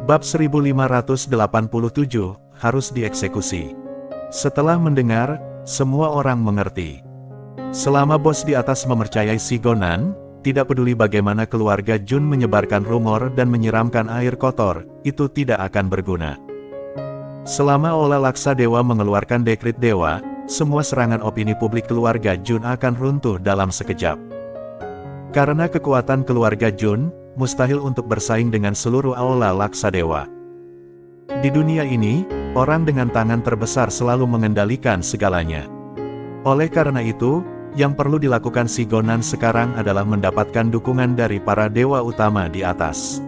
Bab 1587, harus dieksekusi. Setelah mendengar, semua orang mengerti. Selama bos di atas memercayai si Gonan, tidak peduli bagaimana keluarga Jun menyebarkan rumor dan menyiramkan air kotor, itu tidak akan berguna. Selama Aula Laksa Dewa mengeluarkan dekrit dewa, semua serangan opini publik keluarga Jun akan runtuh dalam sekejap. Karena kekuatan keluarga Jun, mustahil untuk bersaing dengan seluruh Aula Laksa Dewa. Di dunia ini, orang dengan tangan terbesar selalu mengendalikan segalanya. Oleh karena itu, yang perlu dilakukan si Gonan sekarang adalah mendapatkan dukungan dari para dewa utama di atas.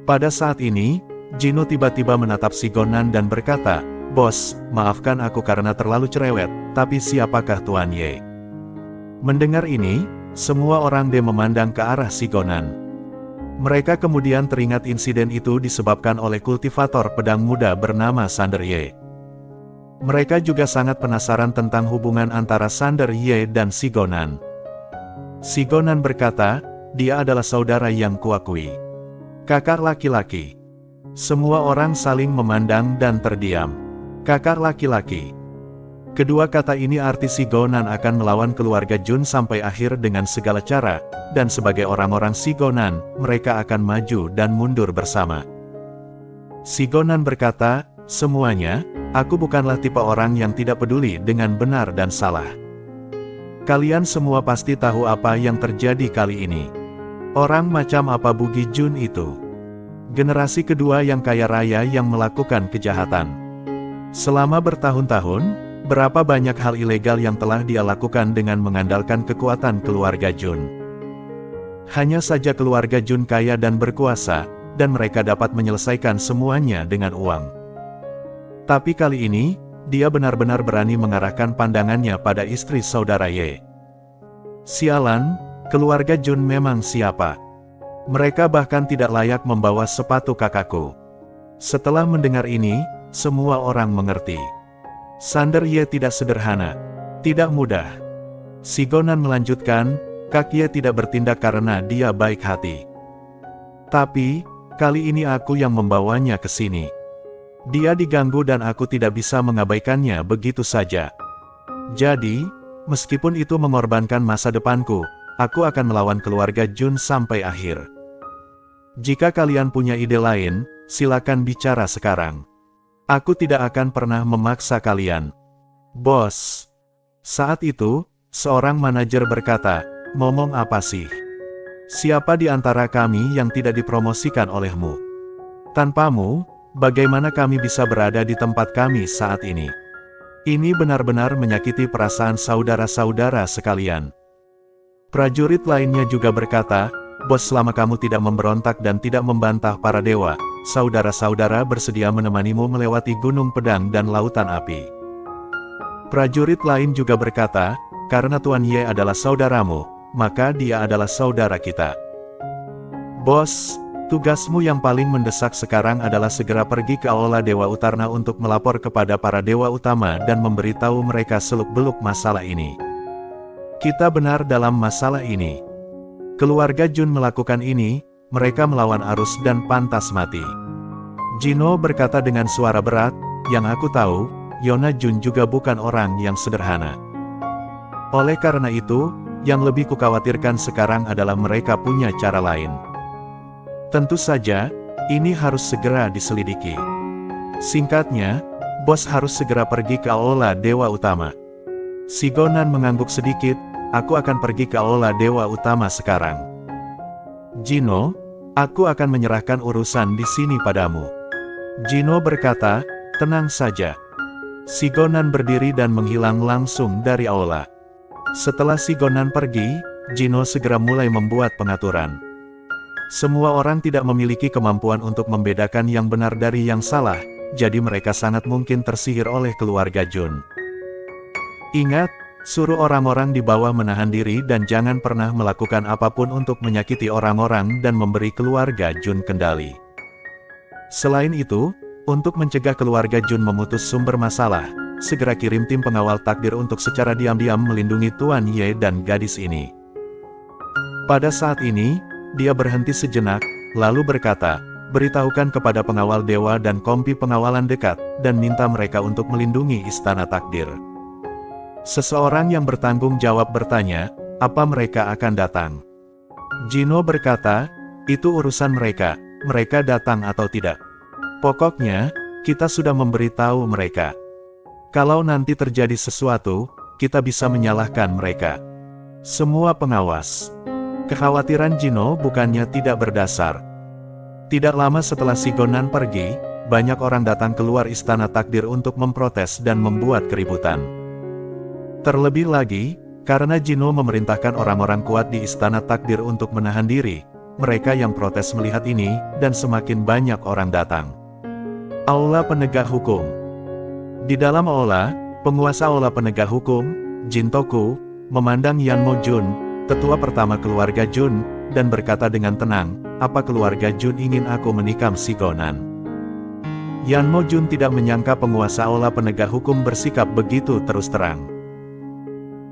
Pada saat ini, Jino tiba-tiba menatap si Gonan dan berkata, "Bos, maafkan aku karena terlalu cerewet, tapi siapakah Tuan Ye?" Mendengar ini, semua orang memandang ke arah si Gonan. Mereka kemudian teringat insiden itu disebabkan oleh kultivator pedang muda bernama Sander Ye. Mereka juga sangat penasaran tentang hubungan antara Sander Ye dan si Gonan. Si Gonan berkata, dia adalah saudara yang kuakui. Kakak laki-laki. Semua orang saling memandang dan terdiam. Kakak laki-laki. Kedua kata ini arti si Gonan akan melawan keluarga Jun sampai akhir dengan segala cara, dan sebagai orang-orang si Gonan, mereka akan maju dan mundur bersama. Si Gonan berkata, "Semuanya, aku bukanlah tipe orang yang tidak peduli dengan benar dan salah. Kalian semua pasti tahu apa yang terjadi kali ini. Orang macam apa Bugi Jun itu? Generasi kedua yang kaya raya yang melakukan kejahatan. Selama bertahun-tahun, berapa banyak hal ilegal yang telah dia lakukan dengan mengandalkan kekuatan keluarga Jun. Hanya saja keluarga Jun kaya dan berkuasa, dan mereka dapat menyelesaikan semuanya dengan uang. Tapi kali ini, dia benar-benar berani mengarahkan pandangannya pada istri saudara Ye. Sialan, keluarga Jun memang siapa? Mereka bahkan tidak layak membawa sepatu kakakku." Setelah mendengar ini, semua orang mengerti. Sander Ye tidak sederhana, tidak mudah. Si Gonan melanjutkan, Kak Ye tidak bertindak karena dia baik hati. Tapi, kali ini aku yang membawanya ke sini. Dia diganggu dan aku tidak bisa mengabaikannya begitu saja. Jadi, meskipun itu mengorbankan masa depanku, aku akan melawan keluarga Jun sampai akhir. Jika kalian punya ide lain, silakan bicara sekarang. Aku tidak akan pernah memaksa kalian. Bos. Saat itu, seorang manajer berkata, "Ngomong apa sih? Siapa di antara kami yang tidak dipromosikan olehmu? Tanpamu, bagaimana kami bisa berada di tempat kami saat ini?" Ini benar-benar menyakiti perasaan saudara-saudara sekalian. Prajurit lainnya juga berkata, "Bos, selama kamu tidak memberontak dan tidak membantah para dewa, saudara-saudara bersedia menemanimu melewati gunung pedang dan lautan api." Prajurit lain juga berkata, "Karena Tuan Ye adalah saudaramu, maka dia adalah saudara kita." Bos, tugasmu yang paling mendesak sekarang adalah segera pergi ke Aula Dewa Utarna untuk melapor kepada para dewa utama dan memberitahu mereka seluk-beluk masalah ini. Kita benar dalam masalah ini. Keluarga Jun melakukan ini, mereka melawan arus dan pantas mati. Jino berkata dengan suara berat, "Yang aku tahu, Yona Jun juga bukan orang yang sederhana. Oleh karena itu, yang lebih kukhawatirkan sekarang adalah mereka punya cara lain. Tentu saja, ini harus segera diselidiki. Singkatnya, bos harus segera pergi ke Aula Dewa Utama." Si Gonan mengangguk sedikit, "Aku akan pergi ke Aula Dewa Utama sekarang. Jino, aku akan menyerahkan urusan di sini padamu." Jino berkata, "Tenang saja." Si Gonan berdiri dan menghilang langsung dari aula. Setelah si Gonan pergi, Jino segera mulai membuat pengaturan. Semua orang tidak memiliki kemampuan untuk membedakan yang benar dari yang salah, jadi mereka sangat mungkin tersihir oleh keluarga Jun. Ingat, suruh orang-orang di bawah menahan diri dan jangan pernah melakukan apapun untuk menyakiti orang-orang dan memberi keluarga Jun kendali. Selain itu, untuk mencegah keluarga Jun memutus sumber masalah, segera kirim tim pengawal takdir untuk secara diam-diam melindungi Tuan Ye dan gadis ini. Pada saat ini, dia berhenti sejenak, lalu berkata, beritahukan kepada pengawal dewa dan kompi pengawalan dekat, dan minta mereka untuk melindungi istana takdir. Seseorang yang bertanggung jawab bertanya, apa mereka akan datang? Gino berkata, itu urusan mereka, mereka datang atau tidak. Pokoknya, kita sudah memberitahu mereka. Kalau nanti terjadi sesuatu, kita bisa menyalahkan mereka. Semua pengawas. Kekhawatiran Gino bukannya tidak berdasar. Tidak lama setelah Sigonan pergi, banyak orang datang keluar istana takdir untuk memprotes dan membuat keributan. Terlebih lagi, karena Gino memerintahkan orang-orang kuat di istana takdir untuk menahan diri, mereka yang protes melihat ini, dan semakin banyak orang datang. Aula Penegak Hukum. Di dalam aula, penguasa aula penegak hukum, Jintoku, memandang Yanmo Jun, tetua pertama keluarga Jun, dan berkata dengan tenang, apa keluarga Jun ingin aku menikam Sigonan? Yanmo Jun tidak menyangka penguasa aula penegak hukum bersikap begitu terus terang.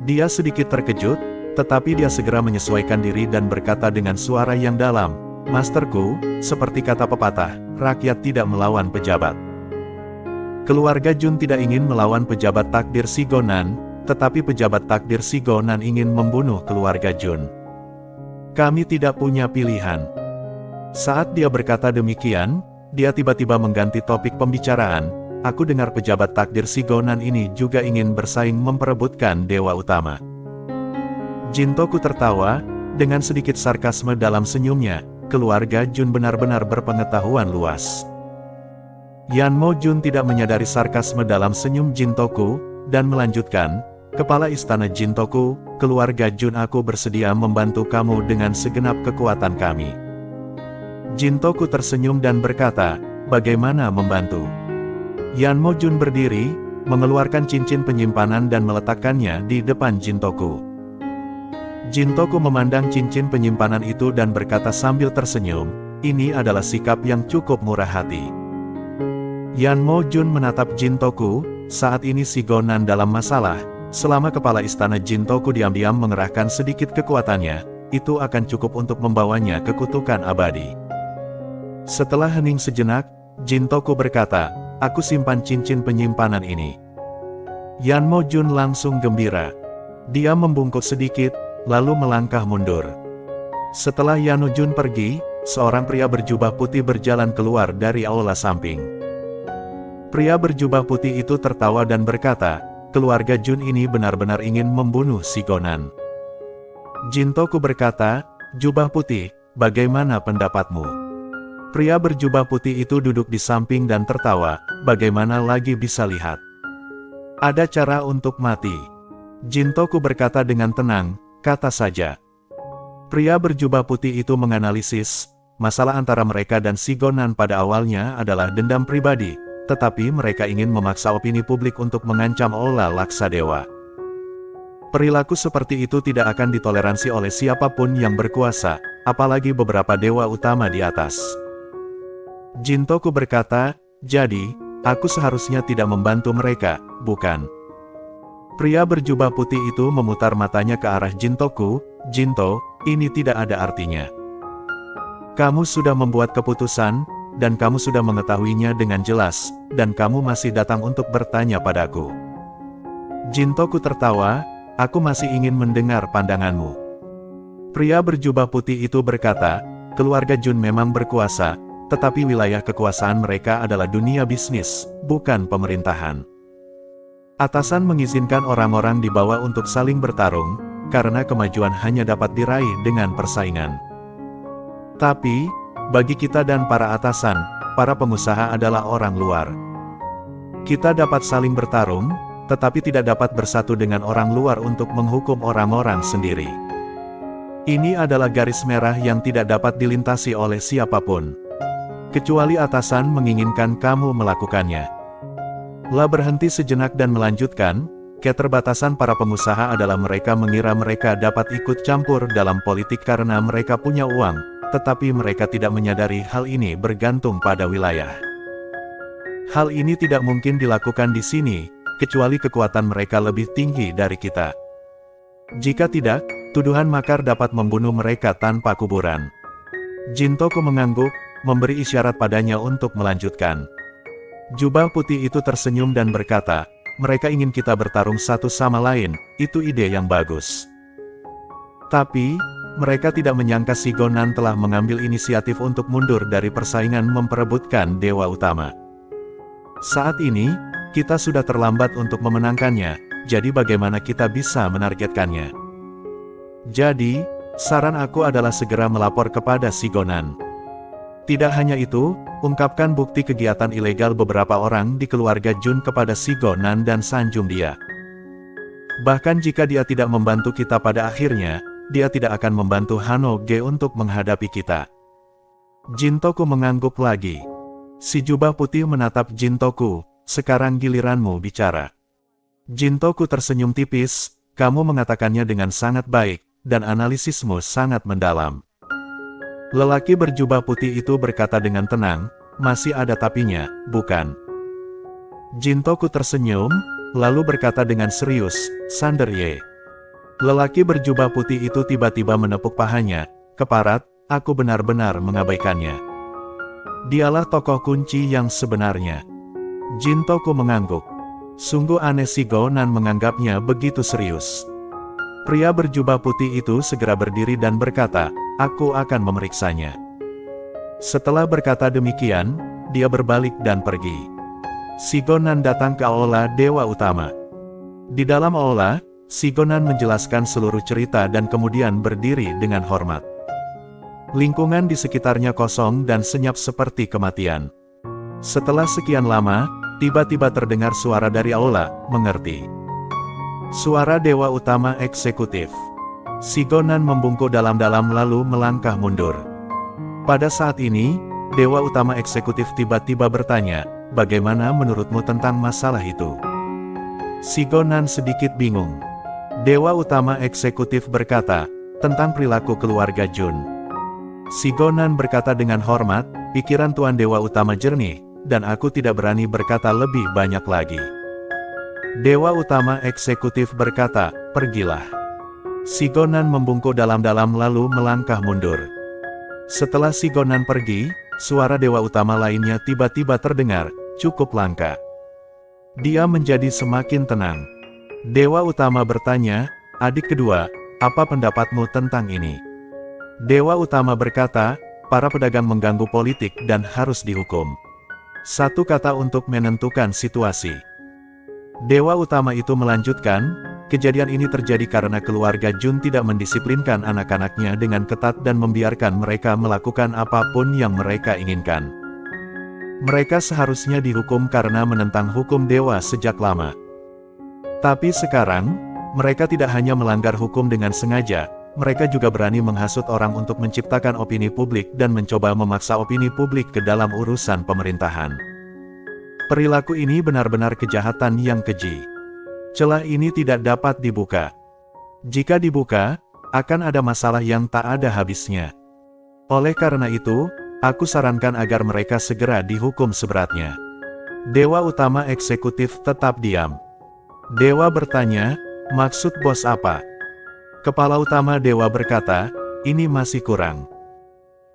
Dia sedikit terkejut, tetapi dia segera menyesuaikan diri dan berkata dengan suara yang dalam, Masterku, seperti kata pepatah, rakyat tidak melawan pejabat. Keluarga Jun tidak ingin melawan pejabat takdir Sigonan, tetapi pejabat takdir Sigonan ingin membunuh keluarga Jun. Kami tidak punya pilihan. Saat dia berkata demikian, dia tiba-tiba mengganti topik pembicaraan, aku dengar pejabat takdir Sigonan ini juga ingin bersaing memperebutkan dewa utama. Jintoku tertawa, dengan sedikit sarkasme dalam senyumnya, keluarga Jun benar-benar berpengetahuan luas. Yanmo Jun tidak menyadari sarkasme dalam senyum Jintoku, dan melanjutkan, Kepala Istana Jintoku, keluarga Jun aku bersedia membantu kamu dengan segenap kekuatan kami. Jintoku tersenyum dan berkata, bagaimana membantu? Yanmo Jun berdiri, mengeluarkan cincin penyimpanan dan meletakkannya di depan Jintoku. Jintoku memandang cincin penyimpanan itu dan berkata sambil tersenyum, ini adalah sikap yang cukup murah hati. Yanmo Jun menatap Jintoku, saat ini Sigonan dalam masalah, selama kepala istana Jintoku diam-diam mengerahkan sedikit kekuatannya, itu akan cukup untuk membawanya ke kutukan abadi. Setelah hening sejenak, Jintoku berkata, aku simpan cincin penyimpanan ini. Yanmo Jun langsung gembira. Dia membungkuk sedikit, lalu melangkah mundur. Setelah Yanmo Jun pergi, seorang pria berjubah putih berjalan keluar dari aula samping. Pria berjubah putih itu tertawa dan berkata, keluarga Jun ini benar-benar ingin membunuh Sigonan. Jintoku berkata, jubah putih, bagaimana pendapatmu? Pria berjubah putih itu duduk di samping dan tertawa, bagaimana lagi bisa lihat? Ada cara untuk mati. Jintoku berkata dengan tenang, kata saja. Pria berjubah putih itu menganalisis, masalah antara mereka dan Sigonan pada awalnya adalah dendam pribadi, tetapi mereka ingin memaksa opini publik untuk mengancam Aula Laksadewa. Perilaku seperti itu tidak akan ditoleransi oleh siapapun yang berkuasa, apalagi beberapa dewa utama di atas. Jintoku berkata, jadi, aku seharusnya tidak membantu mereka, bukan? Pria berjubah putih itu memutar matanya ke arah Jintoku, Jinto, ini tidak ada artinya. Kamu sudah membuat keputusan, dan kamu sudah mengetahuinya dengan jelas, dan kamu masih datang untuk bertanya padaku. Jintoku tertawa, aku masih ingin mendengar pandanganmu. Pria berjubah putih itu berkata, keluarga Jun memang berkuasa, tetapi wilayah kekuasaan mereka adalah dunia bisnis, bukan pemerintahan. Atasan mengizinkan orang-orang di bawah untuk saling bertarung, karena kemajuan hanya dapat diraih dengan persaingan. Tapi, bagi kita dan para atasan, para pengusaha adalah orang luar. Kita dapat saling bertarung, tetapi tidak dapat bersatu dengan orang luar untuk menghukum orang-orang sendiri. Ini adalah garis merah yang tidak dapat dilintasi oleh siapapun. Kecuali atasan menginginkan kamu melakukannya. La berhenti sejenak dan melanjutkan, keterbatasan para pengusaha adalah mereka mengira mereka dapat ikut campur dalam politik karena mereka punya uang, tetapi mereka tidak menyadari hal ini bergantung pada wilayah. Hal ini tidak mungkin dilakukan di sini, kecuali kekuatan mereka lebih tinggi dari kita. Jika tidak, tuduhan makar dapat membunuh mereka tanpa kuburan. Jintoku mengangguk, memberi isyarat padanya untuk melanjutkan. Jubah putih itu tersenyum dan berkata, mereka ingin kita bertarung satu sama lain, itu ide yang bagus. Tapi, mereka tidak menyangka Sigonan telah mengambil inisiatif untuk mundur dari persaingan memperebutkan Dewa Utama. Saat ini, kita sudah terlambat untuk memenangkannya, jadi bagaimana kita bisa menargetkannya? Jadi, saran aku adalah segera melapor kepada Sigonan. Tidak hanya itu, ungkapkan bukti kegiatan ilegal beberapa orang di keluarga Jun kepada Sigonan dan sanjung dia. Bahkan jika dia tidak membantu kita pada akhirnya, dia tidak akan membantu Hanoge untuk menghadapi kita. Jintoku mengangguk lagi. Si jubah putih menatap Jintoku, sekarang giliranmu bicara. Jintoku tersenyum tipis, kamu mengatakannya dengan sangat baik, dan analisismu sangat mendalam. Lelaki berjubah putih itu berkata dengan tenang, masih ada tapinya, bukan? Jintoku tersenyum, lalu berkata dengan serius, Sander Ye. Lelaki berjubah putih itu tiba-tiba menepuk pahanya, keparat, aku benar-benar mengabaikannya. Dialah tokoh kunci yang sebenarnya. Jintoku mengangguk. Sungguh aneh Sigonan menganggapnya begitu serius. Pria berjubah putih itu segera berdiri dan berkata, aku akan memeriksanya. Setelah berkata demikian, dia berbalik dan pergi. Sigonan datang ke aula Dewa Utama. Di dalam aula, Sigonan menjelaskan seluruh cerita dan kemudian berdiri dengan hormat. Lingkungan di sekitarnya kosong dan senyap seperti kematian. Setelah sekian lama, tiba-tiba terdengar suara dari aula, mengerti. Suara Dewa Utama Eksekutif. Sigonan membungkuk dalam-dalam lalu melangkah mundur. Pada saat ini, Dewa Utama Eksekutif tiba-tiba bertanya, bagaimana menurutmu tentang masalah itu? Sigonan sedikit bingung. Dewa Utama Eksekutif berkata, tentang perilaku keluarga Jun. Sigonan berkata dengan hormat, pikiran Tuan Dewa Utama jernih, dan aku tidak berani berkata lebih banyak lagi. Dewa Utama Eksekutif berkata, pergilah. Sigonan membungkuk dalam-dalam lalu melangkah mundur. Setelah Sigonan pergi, suara Dewa Utama lainnya tiba-tiba terdengar, cukup langka. Dia menjadi semakin tenang. Dewa Utama bertanya, adik kedua, apa pendapatmu tentang ini? Dewa Utama berkata, para pedagang mengganggu politik dan harus dihukum. Satu kata untuk menentukan situasi. Dewa Utama itu melanjutkan, kejadian ini terjadi karena keluarga Jun tidak mendisiplinkan anak-anaknya dengan ketat dan membiarkan mereka melakukan apapun yang mereka inginkan. Mereka seharusnya dihukum karena menentang hukum dewa sejak lama. Tapi sekarang, mereka tidak hanya melanggar hukum dengan sengaja, mereka juga berani menghasut orang untuk menciptakan opini publik dan mencoba memaksa opini publik ke dalam urusan pemerintahan. Perilaku ini benar-benar kejahatan yang keji. Celah ini tidak dapat dibuka. Jika dibuka, akan ada masalah yang tak ada habisnya. Oleh karena itu, aku sarankan agar mereka segera dihukum seberatnya. Dewa Utama Eksekutif tetap diam. Dewa bertanya, maksud bos apa? Kepala Utama Dewa berkata, ini masih kurang.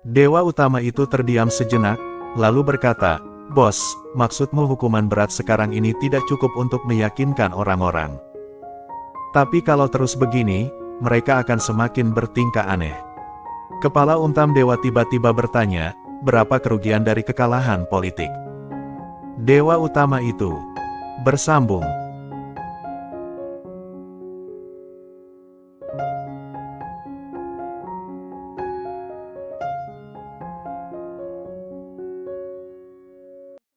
Dewa Utama itu terdiam sejenak, lalu berkata, bos, maksudmu hukuman berat sekarang ini tidak cukup untuk meyakinkan orang-orang. Tapi kalau terus begini, mereka akan semakin bertingkah aneh. Kepala Untam Dewa tiba-tiba bertanya, berapa kerugian dari kekalahan politik? Dewa Utama itu bersambung.